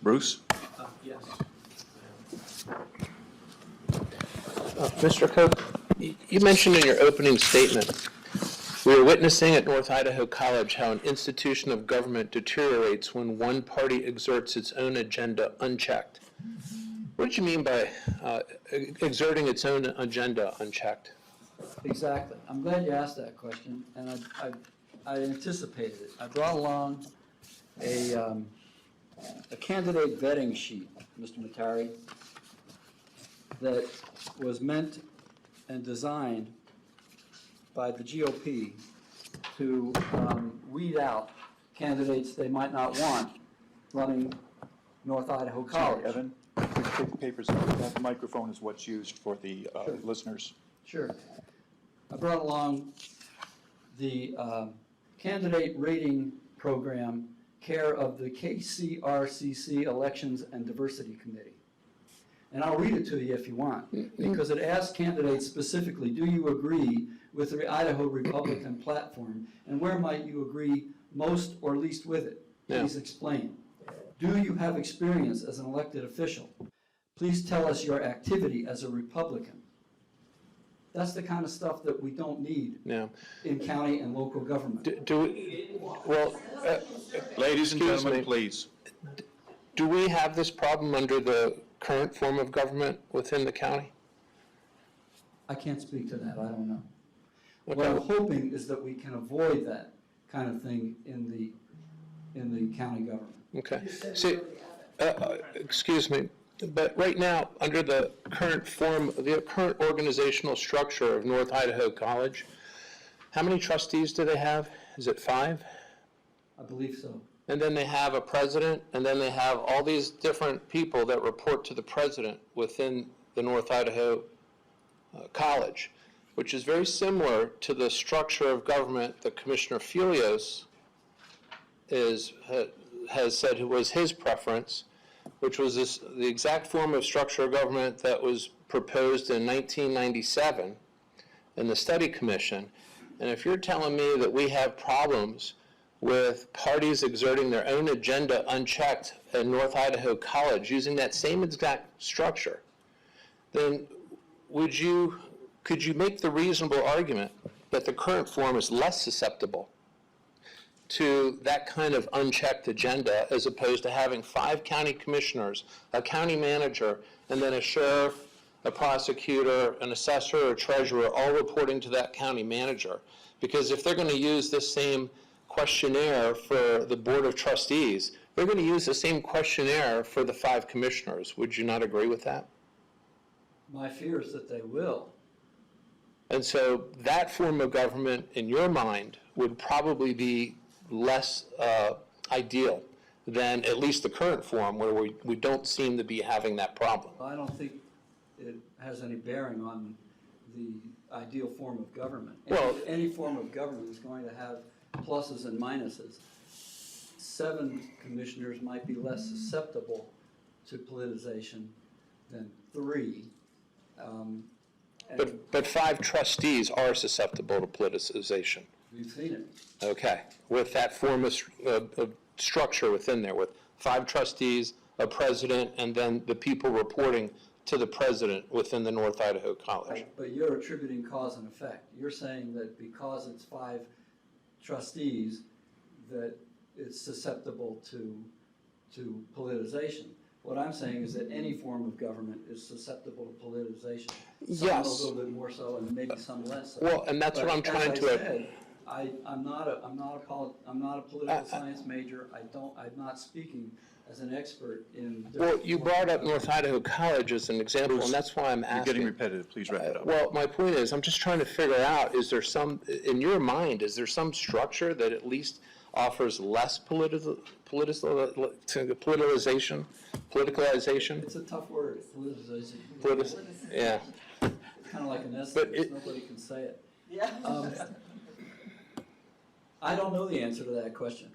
Bruce? Yes. Mr. Koch, you mentioned in your opening statement, we are witnessing at North Idaho College how an institution of government deteriorates when one party exerts its own agenda unchecked. What did you mean by exerting its own agenda unchecked? Exactly. I'm glad you asked that question, and I anticipated it. I brought along a candidate vetting sheet, Mr. Matari, that was meant and designed by the GOP to weed out candidates they might not want running North Idaho College. Sorry, Evan, please take the papers out. That microphone is what's used for the Sure. listeners. Sure. I brought along the candidate rating program care of the KCRCC Elections and Diversity Committee. And I'll read it to you if you want, because it asks candidates specifically, do you agree with the Idaho Republican platform, and where might you agree most or least with it? Please explain. Do you have experience as an elected official? Please tell us your activity as a Republican. That's the kind of stuff that we don't need in county and local government. Ladies and Excuse gentlemen, me. please. Do we have this problem under the current form of government within the county? I can't speak to that, I don't know. Okay. What I'm hoping is that we can avoid that kind of thing in the county government. Okay. See, excuse me, but right now, under the current form, the current organizational structure of North Idaho College, how many trustees do they have? Is it 5? I believe so. And then they have a president, and then they have all these different people that report to the president within the North Idaho College, which is very similar to the structure of government that Commissioner Filios has said was his preference, which was the exact form of structure of government that was proposed in 1997 in the study commission. And if you're telling me that we have problems with parties exerting their own agenda unchecked at North Idaho College using that same exact structure, then could you make the reasonable argument that the current form is less susceptible to that kind of unchecked agenda as opposed to having 5 county commissioners, a county manager, and then a sheriff, a prosecutor, an assessor, a treasurer, all reporting to that county manager? Because if they're going to use this same questionnaire for the Board of Trustees, they're going to use the same questionnaire for the 5 commissioners. Would you not agree with that? My fear is that they will. And so that form of government, in your mind, would probably be less ideal than at least the current form where we don't seem to be having that problem. I don't think it has any bearing on the ideal form of government. Well, any form of government is going to have pluses and minuses. 7 commissioners might be less susceptible to politicization than 3. But 5 trustees are susceptible to politicization. We've seen it. Okay, with that form of structure within there, with 5 trustees, a president, and then the people reporting to the president within the North Idaho College. But you're attributing cause and effect. You're saying that because it's 5 trustees, that it's susceptible to politicization. What I'm saying is that any form of government is susceptible to politicization. Some Yes. a little bit more so, and maybe some less so. Well, and that's what I'm trying As to. I said, I'm not a political science major. I'm not speaking as an expert in. Well, you brought up North Idaho College as an example, and that's why I'm asking. You're getting repetitive. Please wrap it up. Well, my point is, I'm just trying to figure out, is there some, in your mind, is there some structure that at least offers less politicalization? It's a tough word, politicization. Yeah. Kind of like an S, But nobody can say it. Yeah. I don't know the answer to that question.